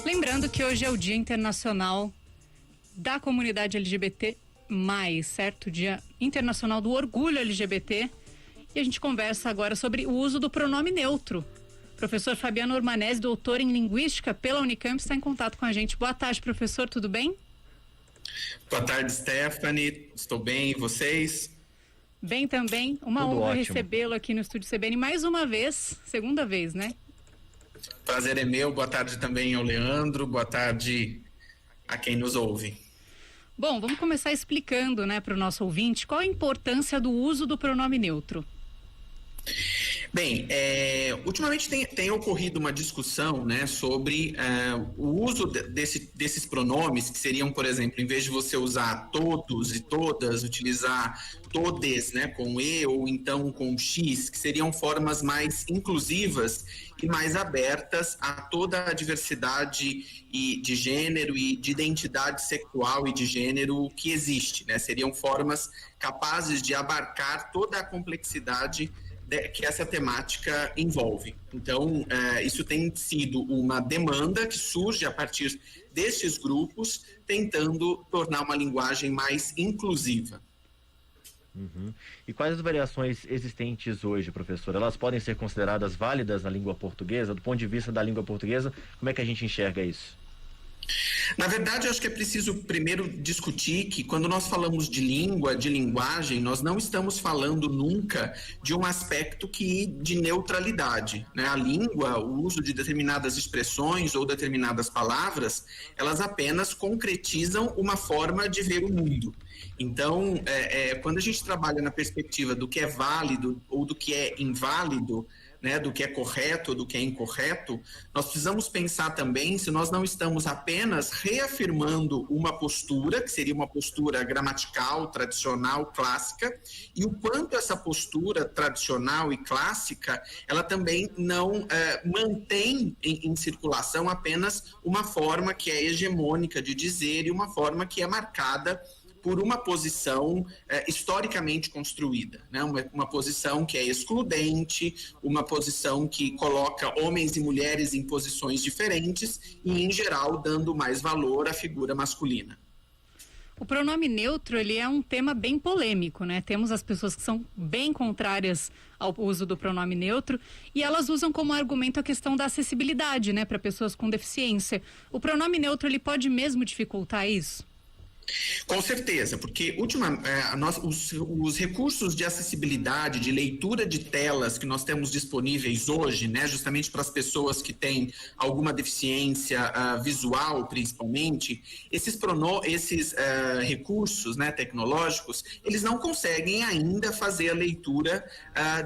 Lembrando que hoje é o Dia Internacional da Comunidade LGBT+, certo? Dia Internacional do Orgulho LGBT. E a gente conversa agora sobre o uso do pronome neutro. Professor Fabiano Ormanese, doutor em Linguística pela Unicamp, está em contato com a gente. Boa tarde, professor, tudo bem? Boa tarde, Stephanie. Estou bem, e vocês? Bem também. Uma Tudo honra ótimo. recebê-lo aqui no Estúdio CBN mais uma vez, segunda vez, né? Prazer é meu. Boa tarde também ao Leandro. Boa tarde a quem nos ouve. Bom, vamos começar explicando, né, para o nosso ouvinte qual a importância do uso do pronome neutro. Bem, ultimamente tem ocorrido uma discussão, né, sobre o uso desses pronomes, que seriam, por exemplo, em vez de você usar todos e todas, utilizar todes, né, com E ou então com X, que seriam formas mais inclusivas e mais abertas a toda a diversidade de gênero e de identidade sexual e de gênero que existe, né? Seriam formas capazes de abarcar toda a complexidade que essa temática envolve. Então, isso tem sido uma demanda que surge a partir destes grupos, tentando tornar uma linguagem mais inclusiva. Uhum. E quais as variações existentes hoje, professor? Elas podem ser consideradas válidas na língua portuguesa? Do ponto de vista da língua portuguesa, como é que a gente enxerga isso? Na verdade, eu acho que é preciso primeiro discutir que quando nós falamos de língua, de linguagem, nós não estamos falando nunca de um aspecto de neutralidade, né? A língua, o uso de determinadas expressões ou determinadas palavras, elas apenas concretizam uma forma de ver o mundo. Então, quando a gente trabalha na perspectiva do que é válido ou do que é inválido, né, do que é correto ou do que é incorreto, nós precisamos pensar também se nós não estamos apenas reafirmando uma postura, que seria uma postura gramatical, tradicional, clássica, e o quanto essa postura tradicional e clássica, ela também não mantém em circulação apenas uma forma que é hegemônica de dizer e uma forma que é marcada por uma posição historicamente construída, né? Uma posição que é excludente, uma posição que coloca homens e mulheres em posições diferentes e, em geral, dando mais valor à figura masculina. O pronome neutro, ele é um tema bem polêmico, né? Temos as pessoas que são bem contrárias ao uso do pronome neutro e elas usam como argumento a questão da acessibilidade, né, para pessoas com deficiência. O pronome neutro, ele pode mesmo dificultar isso? Com certeza, porque os recursos de acessibilidade, de leitura de telas que nós temos disponíveis hoje, né, justamente para as pessoas que têm alguma deficiência visual, principalmente, esses recursos, né, tecnológicos, eles não conseguem ainda fazer a leitura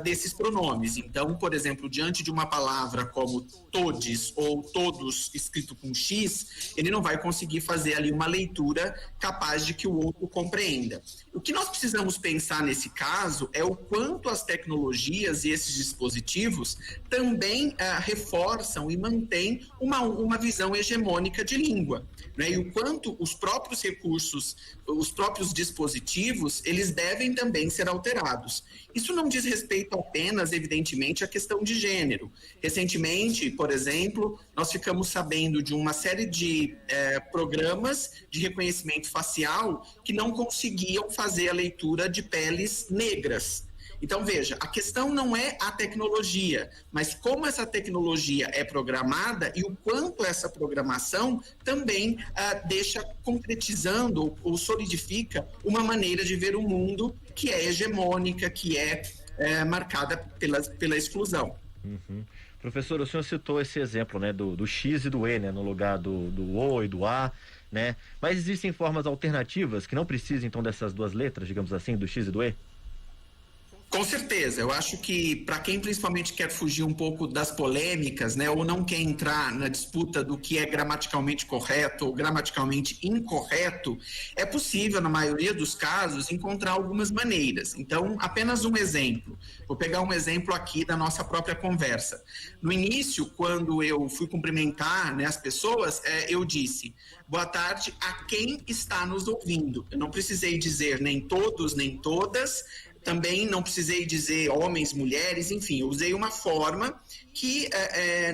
desses pronomes. Então, por exemplo, diante de uma palavra como todes ou todos escrito com X, ele não vai conseguir fazer ali uma leitura capaz de que o outro compreenda. O que nós precisamos pensar nesse caso é o quanto as tecnologias e esses dispositivos também reforçam e mantêm uma visão hegemônica de língua, né? E o quanto os próprios recursos, os próprios dispositivos, eles devem também ser alterados. Isso não diz respeito apenas, evidentemente, à questão de gênero. Recentemente, por exemplo, nós ficamos sabendo de uma série de programas de reconhecimento facial que não conseguiam fazer a leitura de peles negras. Então, veja, a questão não é a tecnologia, mas como essa tecnologia é programada e o quanto essa programação também deixa concretizando ou solidifica uma maneira de ver o mundo que é hegemônica, que é marcada pela exclusão. Uhum. Professor, o senhor citou esse exemplo, né, do X e do E, né, no lugar do O e do A, né? Mas existem formas alternativas que não precisam, então, dessas duas letras, digamos assim, do X e do E? Com certeza, eu acho que para quem principalmente quer fugir um pouco das polêmicas, né, ou não quer entrar na disputa do que é gramaticalmente correto ou gramaticalmente incorreto, é possível, na maioria dos casos, encontrar algumas maneiras. Então, apenas um exemplo. Vou pegar um exemplo aqui da nossa própria conversa. No início, quando eu fui cumprimentar, né, as pessoas, eu disse: boa tarde a quem está nos ouvindo. Eu não precisei dizer nem todos, nem todas, também não precisei dizer homens, mulheres, enfim, eu usei uma forma que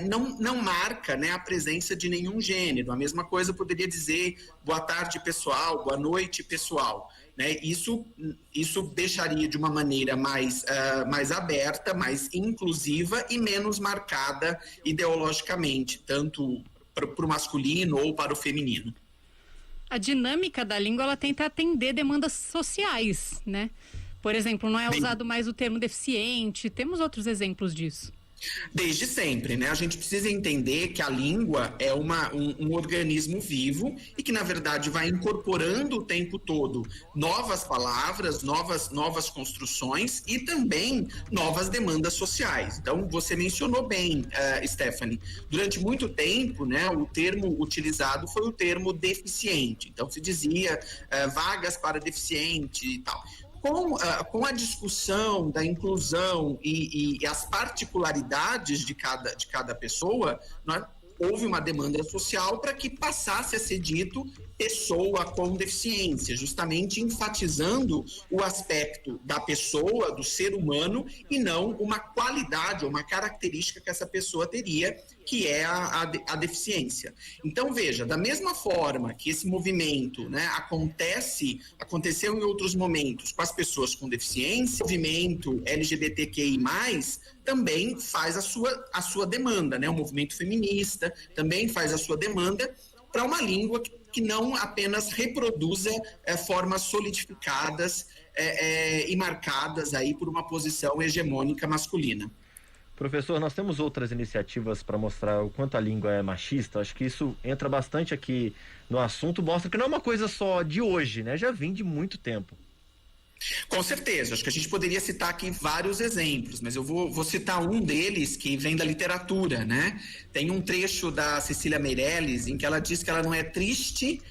não marca, né, a presença de nenhum gênero. A mesma coisa eu poderia dizer boa tarde, pessoal, boa noite, pessoal. Né? Isso deixaria de uma maneira mais aberta, mais inclusiva e menos marcada ideologicamente, tanto para o masculino ou para o feminino. A dinâmica da língua, ela tenta atender demandas sociais, né? Por exemplo, não é usado mais o termo deficiente, temos outros exemplos disso. Desde sempre, né? A gente precisa entender que a língua é um organismo vivo e que, na verdade, vai incorporando o tempo todo novas palavras, novas construções e também novas demandas sociais. Então, você mencionou bem, Stephanie, durante muito tempo, né, o termo utilizado foi o termo deficiente. Então, se dizia vagas para deficiente e tal. Com a discussão da inclusão e as particularidades de cada pessoa, houve uma demanda social para que passasse a ser dito pessoa com deficiência, justamente enfatizando o aspecto da pessoa, do ser humano, e não uma qualidade ou uma característica que essa pessoa teria, que é a deficiência. Então, veja, da mesma forma que esse movimento, né, aconteceu em outros momentos com as pessoas com deficiência, o movimento LGBTQI+, também faz a sua demanda, né? O movimento feminista também faz a sua demanda para uma língua que não apenas reproduza formas solidificadas e marcadas aí por uma posição hegemônica masculina. Professor, nós temos outras iniciativas para mostrar o quanto a língua é machista. Acho que isso entra bastante aqui no assunto, mostra que não é uma coisa só de hoje, né? Já vem de muito tempo. Com certeza, acho que a gente poderia citar aqui vários exemplos, mas eu vou citar um deles que vem da literatura, né? Tem um trecho da Cecília Meirelles em que ela diz que ela não é triste,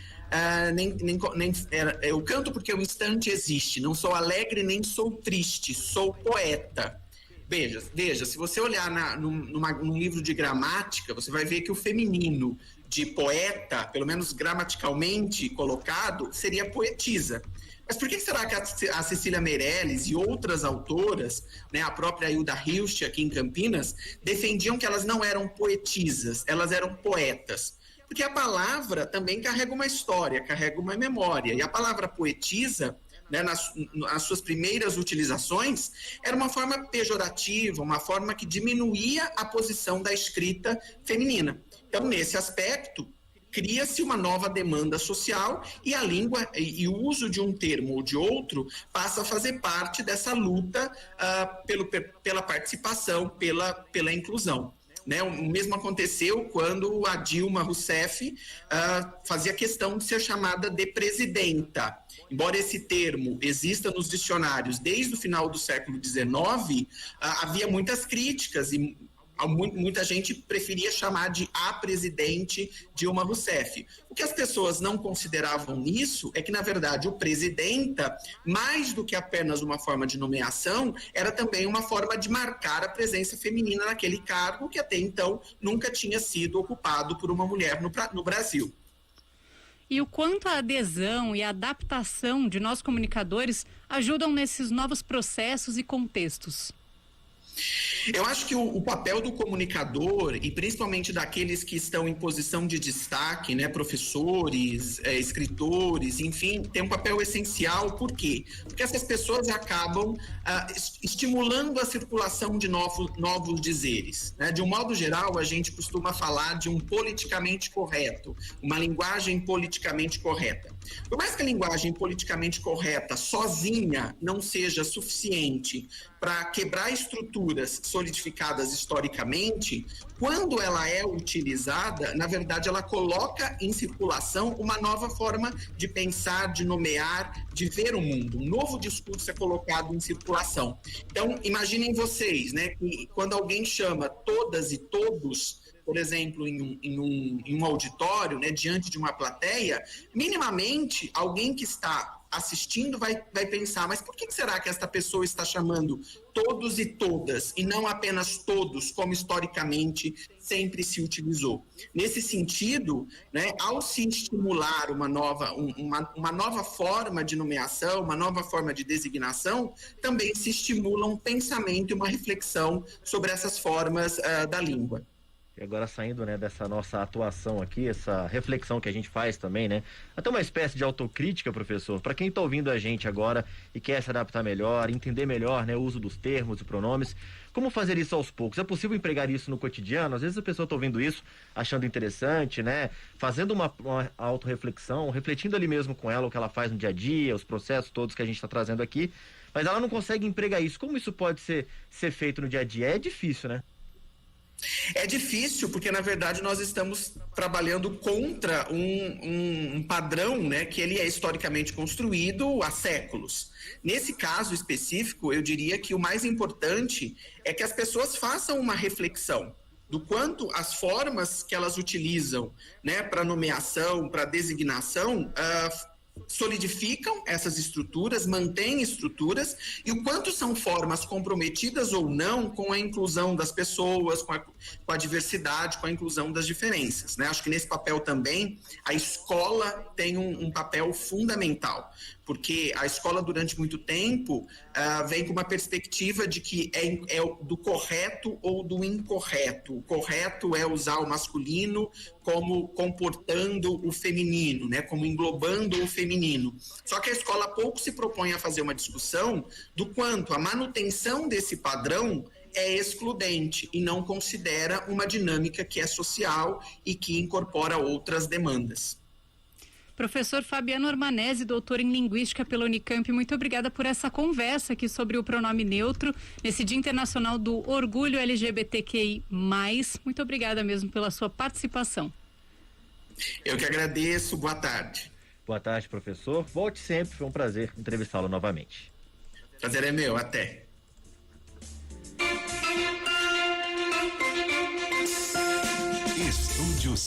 eu canto porque o instante existe, não sou alegre nem sou triste, sou poeta. Veja, se você olhar num livro de gramática, você vai ver que o feminino de poeta, pelo menos gramaticalmente colocado, seria poetisa. Mas por que será que a Cecília Meirelles e outras autoras, né, a própria Hilda Hilst aqui em Campinas, defendiam que elas não eram poetisas, elas eram poetas? Porque a palavra também carrega uma história, carrega uma memória. E a palavra poetisa, né, nas suas primeiras utilizações, era uma forma pejorativa, uma forma que diminuía a posição da escrita feminina. Então, nesse aspecto, cria-se uma nova demanda social e a língua e o uso de um termo ou de outro passa a fazer parte dessa luta pela participação, pela inclusão. Né? O mesmo aconteceu quando a Dilma Rousseff fazia questão de ser chamada de presidenta. Embora esse termo exista nos dicionários desde o final do século XIX, havia muitas críticas e muita gente preferia chamar de a presidente Dilma Rousseff. O que as pessoas não consideravam nisso é que, na verdade, o presidenta, mais do que apenas uma forma de nomeação, era também uma forma de marcar a presença feminina naquele cargo que até então nunca tinha sido ocupado por uma mulher no Brasil. E o quanto a adesão e a adaptação de nós comunicadores ajudam nesses novos processos e contextos? Eu acho que o papel do comunicador, e principalmente daqueles que estão em posição de destaque, né, professores, escritores, enfim, tem um papel essencial. Por quê? Porque essas pessoas acabam estimulando a circulação de novos dizeres. Né? De um modo geral, a gente costuma falar de um politicamente correto, uma linguagem politicamente correta. Por mais que a linguagem politicamente correta sozinha não seja suficiente para quebrar estruturas solidificadas historicamente, quando ela é utilizada, na verdade, ela coloca em circulação uma nova forma de pensar, de nomear, de ver o mundo. Um novo discurso é colocado em circulação. Então, imaginem vocês, né, que quando alguém chama todas e todos, por exemplo, em um auditório, né, diante de uma plateia, minimamente alguém que está assistindo vai pensar, mas por que será que esta pessoa está chamando todos e todas, e não apenas todos, como historicamente sempre se utilizou? Nesse sentido, né, ao se estimular uma nova forma de nomeação, uma nova forma de designação, também se estimula um pensamento e uma reflexão sobre essas formas da língua. E agora saindo, né, dessa nossa atuação aqui, essa reflexão que a gente faz também, né? Até uma espécie de autocrítica, professor, para quem está ouvindo a gente agora e quer se adaptar melhor, entender melhor, né, o uso dos termos e pronomes, como fazer isso aos poucos? É possível empregar isso no cotidiano? Às vezes a pessoa está ouvindo isso, achando interessante, né? Fazendo uma autorreflexão, refletindo ali mesmo com ela o que ela faz no dia a dia, os processos todos que a gente está trazendo aqui, mas ela não consegue empregar isso. Como isso pode ser feito no dia a dia? É difícil, né? É difícil porque, na verdade, nós estamos trabalhando contra um padrão, né, que ele é historicamente construído há séculos. Nesse caso específico, eu diria que o mais importante é que as pessoas façam uma reflexão do quanto as formas que elas utilizam, né, para nomeação, para designação, solidificam essas estruturas, mantêm estruturas, e o quanto são formas comprometidas ou não com a inclusão das pessoas, com a diversidade, com a inclusão das diferenças, né? Acho que nesse papel também a escola tem um papel fundamental, porque a escola durante muito tempo vem com uma perspectiva de que é do correto ou do incorreto. O correto é usar o masculino como comportando o feminino, né? Como englobando o feminino. Só que a escola pouco se propõe a fazer uma discussão do quanto a manutenção desse padrão é excludente e não considera uma dinâmica que é social e que incorpora outras demandas. Professor Fabiano Ormanese, doutor em Linguística pela Unicamp, muito obrigada por essa conversa aqui sobre o pronome neutro, nesse Dia Internacional do Orgulho LGBTQI+. Muito obrigada mesmo pela sua participação. Eu que agradeço, boa tarde. Boa tarde, professor. Volte sempre, foi um prazer entrevistá-lo novamente. Prazer é meu, até. Estúdio